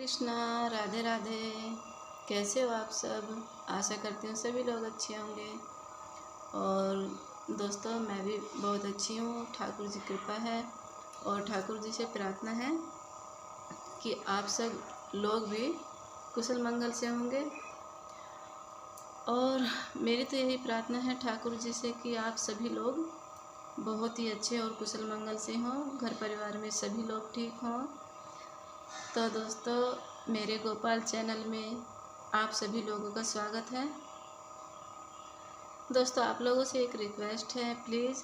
कृष्णा। राधे राधे। कैसे हो आप सब? आशा करती हूँ सभी लोग अच्छे होंगे। और दोस्तों, मैं भी बहुत अच्छी हूँ। ठाकुर जी कृपा है और ठाकुर जी से प्रार्थना है कि आप सब लोग भी कुशल मंगल से होंगे। और मेरी तो यही प्रार्थना है ठाकुर जी से कि आप सभी लोग बहुत ही अच्छे और कुशल मंगल से हों, घर परिवार में सभी लोग ठीक हों। तो दोस्तों, मेरे गोपाल चैनल में आप सभी लोगों का स्वागत है। दोस्तों, आप लोगों से एक रिक्वेस्ट है, प्लीज़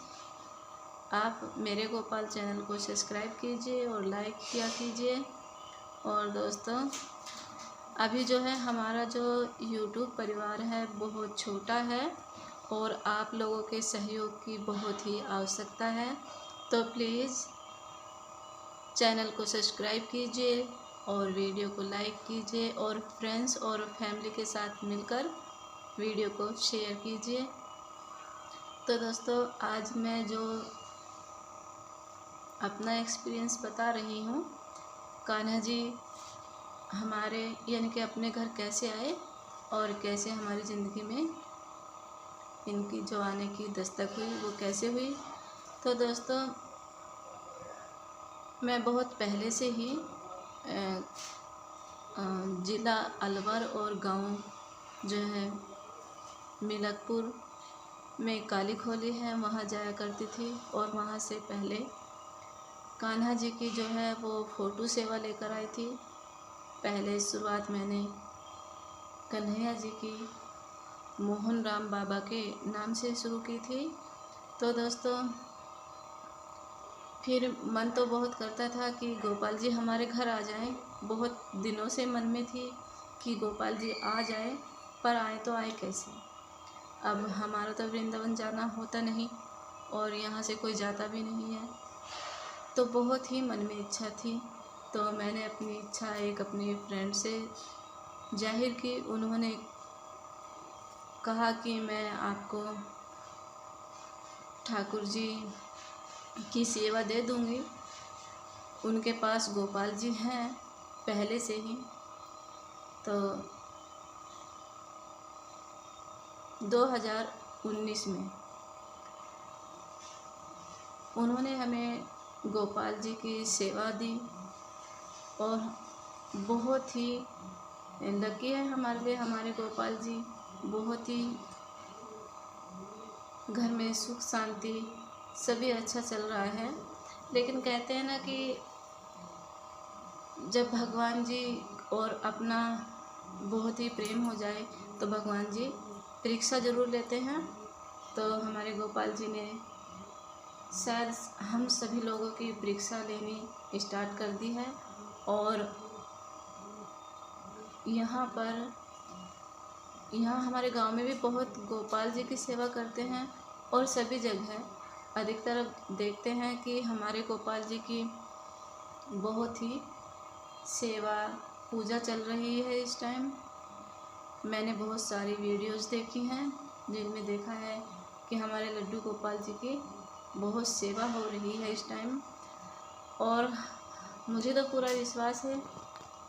आप मेरे गोपाल चैनल को सब्सक्राइब कीजिए और लाइक किया कीजिए। और दोस्तों, अभी जो है हमारा जो यूट्यूब परिवार है बहुत छोटा है और आप लोगों के सहयोग की बहुत ही आवश्यकता है। तो प्लीज़ चैनल को सब्सक्राइब कीजिए और वीडियो को लाइक कीजिए और फ्रेंड्स और फैमिली के साथ मिलकर वीडियो को शेयर कीजिए। तो दोस्तों, आज मैं जो अपना एक्सपीरियंस बता रही हूँ, कान्हा जी हमारे यानी कि अपने घर कैसे आए और कैसे हमारी ज़िंदगी में इनकी जो आने की दस्तक हुई वो कैसे हुई। तो दोस्तों, मैं बहुत पहले से ही ज़िला अलवर और गांव जो है मिलकपुर में काली खोली है, वहाँ जाया करती थी। और वहाँ से पहले कान्हा जी की जो है वो फ़ोटो सेवा लेकर आई थी। पहले शुरुआत मैंने कन्हैया जी की मोहन राम बाबा के नाम से शुरू की थी। तो दोस्तों, फिर मन तो बहुत करता था कि गोपाल जी हमारे घर आ जाएं। बहुत दिनों से मन में थी कि गोपाल जी आ जाए, पर आए तो आए कैसे। अब हमारा तो वृंदावन जाना होता नहीं और यहाँ से कोई जाता भी नहीं है, तो बहुत ही मन में इच्छा थी। तो मैंने अपनी इच्छा एक अपनी फ्रेंड से जाहिर की। उन्होंने कहा कि मैं आपको ठाकुर जी की सेवा दे दूँगी। उनके पास गोपाल जी हैं पहले से ही। तो 2019 में उन्होंने हमें गोपाल जी की सेवा दी और बहुत ही लकी है हमारे लिए हमारे गोपाल जी। बहुत ही घर में सुख शांति सभी अच्छा चल रहा है। लेकिन कहते हैं ना कि जब भगवान जी और अपना बहुत ही प्रेम हो जाए तो भगवान जी परीक्षा ज़रूर लेते हैं। तो हमारे गोपाल जी ने शायद हम सभी लोगों की परीक्षा लेनी स्टार्ट कर दी है। और यहाँ हमारे गांव में भी बहुत गोपाल जी की सेवा करते हैं। और सभी जगह अधिकतर देखते हैं कि हमारे गोपाल जी की बहुत ही सेवा पूजा चल रही है इस टाइम। मैंने बहुत सारी वीडियोस देखी हैं जिनमें देखा है कि हमारे लड्डू गोपाल जी की बहुत सेवा हो रही है इस टाइम। और मुझे तो पूरा विश्वास है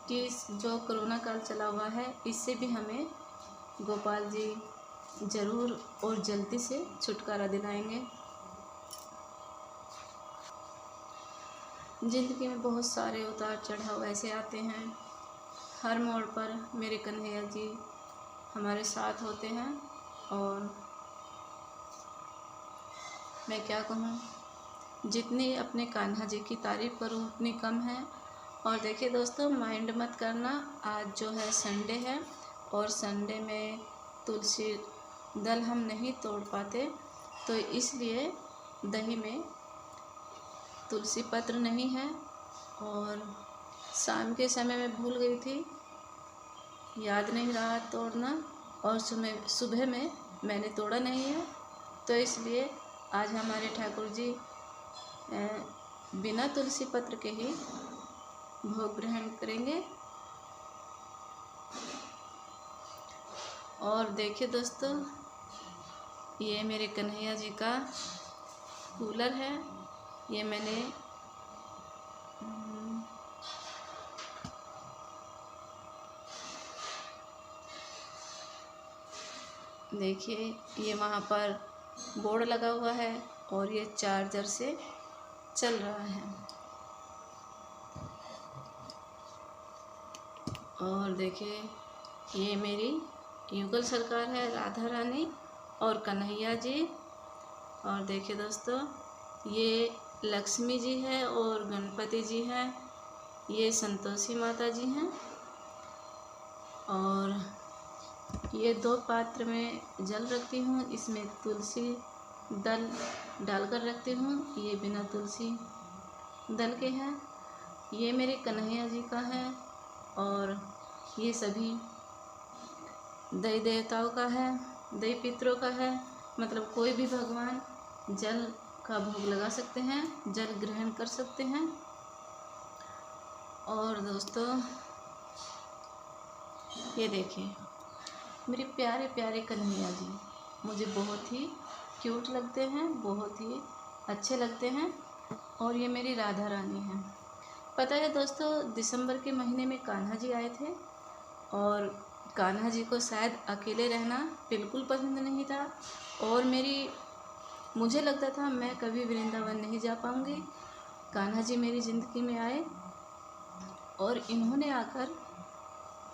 कि इस जो कोरोना काल चला हुआ है इससे भी हमें गोपाल जी ज़रूर और जल्दी से छुटकारा दिलाएंगे। ज़िंदगी में बहुत सारे उतार चढ़ाव ऐसे आते हैं, हर मोड़ पर मेरे कन्हैया जी हमारे साथ होते हैं। और मैं क्या कहूँ, जितनी अपने कान्हा जी की तारीफ़ करूँ उतनी कम है। और देखिए दोस्तों, माइंड मत करना, आज जो है संडे है और संडे में तुलसी दल हम नहीं तोड़ पाते, तो इसलिए दही में तुलसी पत्र नहीं है। और शाम के समय में भूल गई थी, याद नहीं रहा तोड़ना, और सुबह में मैंने तोड़ा नहीं है। तो इसलिए आज हमारे ठाकुर जी बिना तुलसी पत्र के ही भोग ग्रहण करेंगे। और देखिए दोस्तों, ये मेरे कन्हैया जी का कूलर है। ये मैंने देखिए ये वहाँ पर बोर्ड लगा हुआ है और ये चार्जर से चल रहा है। और देखिए ये मेरी युगल सरकार है, राधा रानी और कन्हैया जी। और देखिए दोस्तों ये लक्ष्मी जी है और गणपति जी हैं, ये संतोषी माता जी हैं। और ये 2 पात्र में जल रखती हूँ, इसमें तुलसी दल डालकर रखती हूँ, ये बिना तुलसी दल के हैं। ये मेरे कन्हैया जी का है और ये सभी देवी देवताओं का है, देवी पितरों का है। मतलब कोई भी भगवान जल का भोग लगा सकते हैं, जल ग्रहण कर सकते हैं। और दोस्तों ये देखिए मेरे प्यारे प्यारे कन्हैया जी मुझे बहुत ही क्यूट लगते हैं, बहुत ही अच्छे लगते हैं। और ये मेरी राधा रानी है। पता है दोस्तों दिसंबर के महीने में कान्हा जी आए थे और कान्हा जी को शायद अकेले रहना बिल्कुल पसंद नहीं था और मुझे लगता था मैं कभी वृंदावन नहीं जा पाऊँगी। कान्हा जी मेरी ज़िंदगी में आए और इन्होंने आकर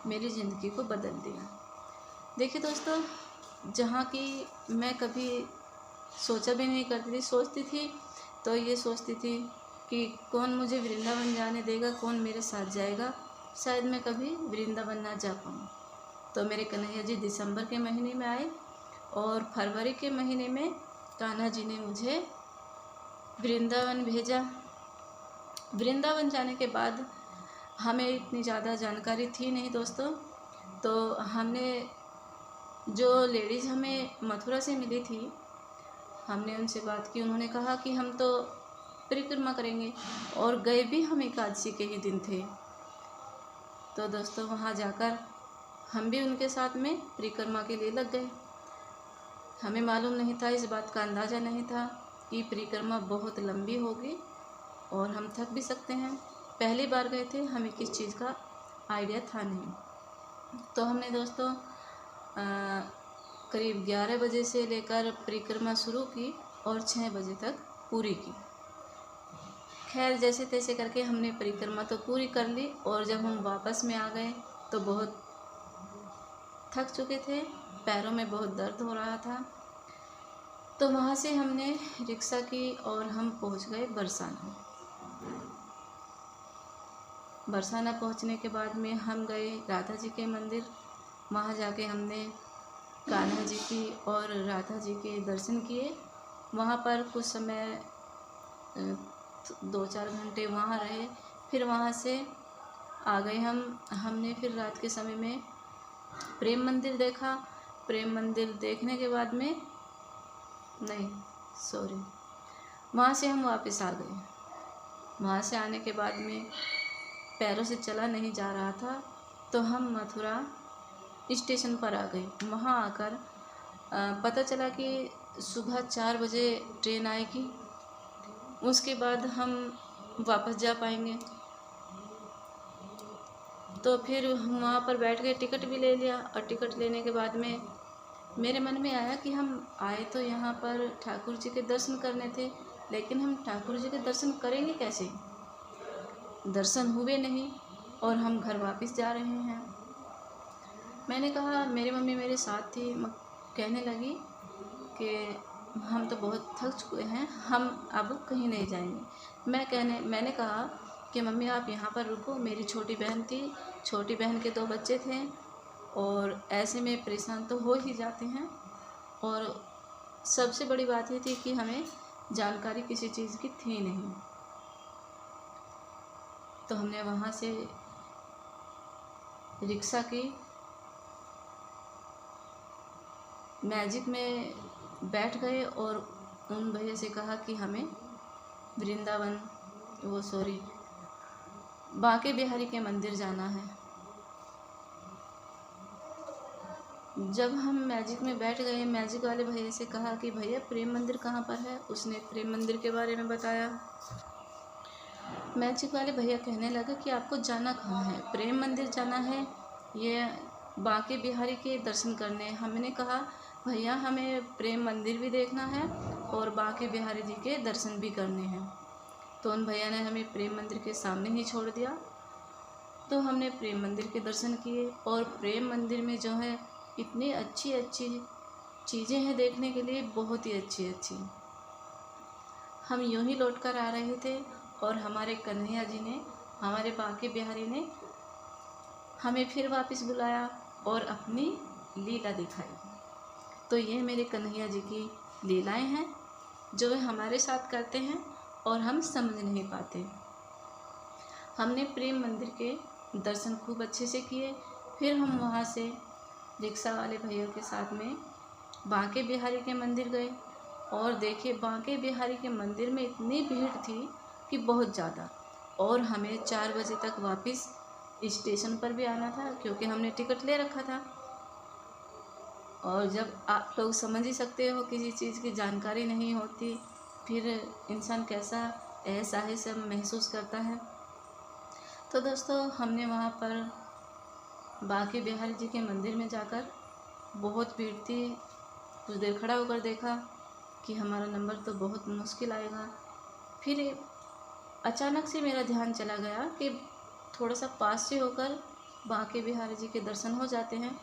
मेरी ज़िंदगी को बदल दिया। देखिए दोस्तों जहाँ की मैं कभी सोचा भी नहीं करती थी, सोचती थी तो ये सोचती थी कि कौन मुझे वृंदावन जाने देगा, कौन मेरे साथ जाएगा, शायद मैं कभी वृंदावन ना जा पाऊँ। तो मेरे कन्हैया जी दिसंबर के महीने में आए और फरवरी के महीने में कान्हा जी ने मुझे वृंदावन भेजा। वृंदावन जाने के बाद हमें इतनी ज़्यादा जानकारी थी नहीं दोस्तों, तो हमने जो लेडीज़ हमें मथुरा से मिली थी हमने उनसे बात की। उन्होंने कहा कि हम तो परिक्रमा करेंगे और गए भी हम एकादशी के ही दिन थे। तो दोस्तों वहाँ जाकर हम भी उनके साथ में परिक्रमा के लिए लग गए। हमें मालूम नहीं था, इस बात का अंदाज़ा नहीं था कि परिक्रमा बहुत लंबी होगी और हम थक भी सकते हैं। पहली बार गए थे, हमें किस चीज़ का आइडिया था नहीं। तो हमने दोस्तों करीब 11 बजे से लेकर परिक्रमा शुरू की और 6 बजे तक पूरी की। खैर जैसे तैसे करके हमने परिक्रमा तो पूरी कर ली और जब हम वापस में आ गए तो बहुत थक चुके थे, पैरों में बहुत दर्द हो रहा था। तो वहाँ से हमने रिक्शा की और हम पहुँच गए बरसाना। बरसाना पहुँचने के बाद में हम गए राधा जी के मंदिर। वहाँ जाके हमने कान्हा जी की और राधा जी के दर्शन किए। वहाँ पर कुछ समय 2-4 घंटे वहाँ रहे, फिर वहाँ से आ गए हमने फिर रात के समय में प्रेम मंदिर देखा। प्रेम मंदिर देखने के बाद में वहाँ से हम वापस आ गए। वहाँ से आने के बाद में पैरों से चला नहीं जा रहा था तो हम मथुरा स्टेशन पर आ गए। वहाँ आकर पता चला कि सुबह 4 बजे ट्रेन आएगी, उसके बाद हम वापस जा पाएंगे। तो फिर हम वहाँ पर बैठ के टिकट भी ले लिया और टिकट लेने के बाद में मेरे मन में आया कि हम आए तो यहाँ पर ठाकुर जी के दर्शन करने थे, लेकिन हम ठाकुर जी के दर्शन करेंगे कैसे? दर्शन हुए नहीं और हम घर वापस जा रहे हैं। मैंने कहा, मेरी मम्मी मेरे साथ थी, कहने लगी कि हम तो बहुत थक चुके हैं, हम अब कहीं नहीं जाएंगे। मैंने कहा कि मम्मी आप यहाँ पर रुको, मेरी छोटी बहन थी, छोटी बहन के 2 बच्चे थे और ऐसे में परेशान तो हो ही जाते हैं। और सबसे बड़ी बात ये थी कि हमें जानकारी किसी चीज़ की थी नहीं। तो हमने वहाँ से रिक्शा की, मैजिक में बैठ गए और उन भैया से कहा कि हमें वृंदावन बांके बिहारी के मंदिर जाना है। जब हम मैजिक में बैठ गए, मैजिक वाले भैया से कहा कि भैया प्रेम मंदिर कहाँ पर है। उसने प्रेम मंदिर के बारे में बताया। मैजिक वाले भैया कहने लगे कि आपको जाना कहाँ है? प्रेम मंदिर जाना है, ये बांके बिहारी के दर्शन करने। हमने कहा भैया हमें प्रेम मंदिर भी देखना है और बांके बिहारी जी के दर्शन भी करने हैं। तो उन भैया ने हमें प्रेम मंदिर के सामने ही छोड़ दिया। तो हमने प्रेम मंदिर के दर्शन किए और प्रेम मंदिर में जो है इतनी अच्छी अच्छी चीज़ें हैं देखने के लिए, बहुत ही अच्छी अच्छी। हम यूं ही लौट कर आ रहे थे और हमारे कन्हैया जी ने, हमारे बांके बिहारी ने हमें फिर वापस बुलाया और अपनी लीला दिखाई। तो ये मेरे कन्हैया जी की लीलाएं हैं जो वे हमारे साथ करते हैं और हम समझ नहीं पाते। हमने प्रेम मंदिर के दर्शन खूब अच्छे से किए। फिर हम वहाँ से रिक्शा वाले भैया के साथ में बांके बिहारी के मंदिर गए और देखिए बांके बिहारी के मंदिर में इतनी भीड़ थी कि बहुत ज़्यादा, और हमें 4 बजे तक वापस स्टेशन पर भी आना था क्योंकि हमने टिकट ले रखा था। और जब आप लोग समझ ही सकते हो किसी चीज़ की जानकारी नहीं होती फिर इंसान कैसा असहज महसूस करता है। तो दोस्तों हमने वहाँ पर बांके बिहारी जी के मंदिर में जाकर, बहुत भीड़ थी, कुछ देर खड़ा होकर देखा कि हमारा नंबर तो बहुत मुश्किल आएगा। फिर अचानक से मेरा ध्यान चला गया कि थोड़ा सा पास से होकर बांके बिहारी जी के दर्शन हो जाते हैं।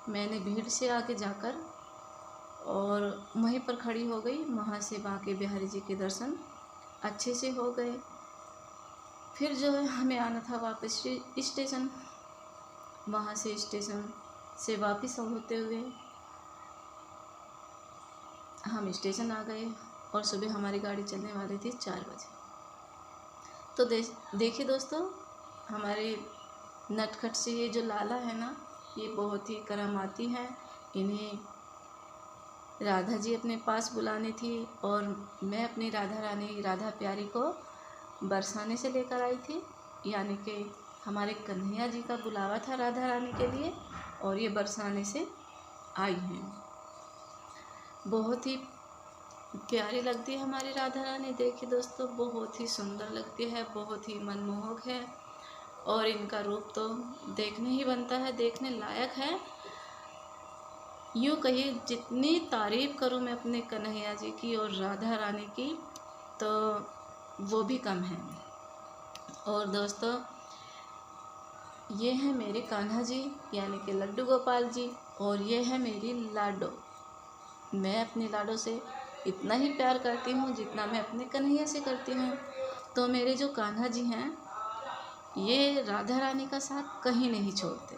मैंने भीड़ से आगे जाकर और वहीं पर खड़ी हो गई। वहाँ से बांके बिहारी जी के दर्शन अच्छे से हो गए। फिर जो है हमें आना था वापस स्टेशन। वहाँ से स्टेशन से वापस होते हुए हम स्टेशन आ गए और सुबह हमारी गाड़ी चलने वाली थी 4 बजे। तो देखिए दोस्तों, हमारे नटखट से ये जो लाला है ना, ये बहुत ही करामाती हैं। इन्हें राधा जी अपने पास बुलानी थी और मैं अपनी राधा रानी, राधा प्यारी को बरसाने से लेकर आई थी। यानी कि हमारे कन्हैया जी का बुलावा था राधा रानी के लिए और ये बरसाने से आई हैं। बहुत ही प्यारी लगती है हमारी राधा रानी। देखिए दोस्तों, बहुत ही सुंदर लगती है, बहुत ही मनमोहक है और इनका रूप तो देखने ही बनता है, देखने लायक है। यूँ कहिए जितनी तारीफ़ करूँ मैं अपने कन्हैया जी की और राधा रानी की तो वो भी कम है। और दोस्तों, ये है मेरे कान्हा जी यानी कि लड्डू गोपाल जी, और ये है मेरी लाडो। मैं अपनी लाडो से इतना ही प्यार करती हूँ जितना मैं अपने कन्हैया से करती हूँ। तो मेरे जो कान्हा जी हैं ये राधा रानी का साथ कहीं नहीं छोड़ते।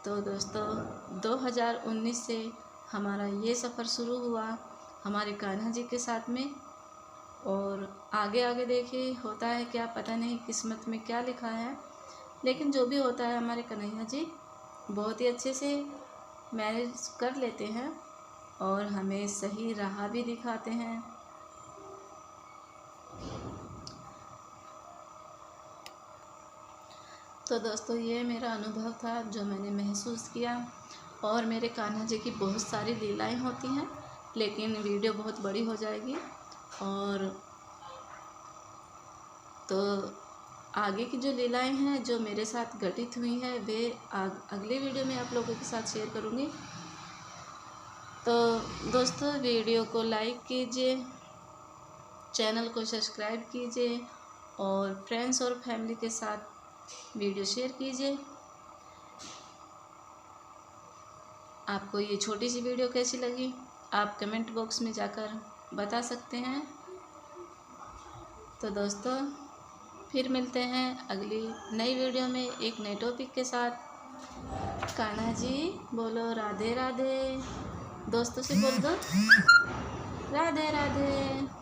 तो दोस्तों 2019 से हमारा ये सफ़र शुरू हुआ हमारे कान्हा जी के साथ में, और आगे आगे देखिए होता है क्या पता नहीं, किस्मत में क्या लिखा है। लेकिन जो भी होता है हमारे कन्हैया जी बहुत ही अच्छे से मैनेज कर लेते हैं और हमें सही राह भी दिखाते हैं। तो दोस्तों ये मेरा अनुभव था जो मैंने महसूस किया। और मेरे कान्हा जी की बहुत सारी लीलाएं होती हैं, लेकिन वीडियो बहुत बड़ी हो जाएगी। और तो आगे की जो लीलाएं हैं जो मेरे साथ घटित हुई हैं वे अगले वीडियो में आप लोगों के साथ शेयर करूँगी। तो दोस्तों वीडियो को लाइक कीजिए, चैनल को सब्सक्राइब कीजिए और फ्रेंड्स और फैमिली के साथ वीडियो शेयर कीजिए। आपको ये छोटी सी वीडियो कैसी लगी आप कमेंट बॉक्स में जाकर बता सकते हैं। तो दोस्तों फिर मिलते हैं अगली नई वीडियो में एक नए टॉपिक के साथ। कान्हा जी बोलो राधे राधे, दोस्तों से बोल दो राधे राधे।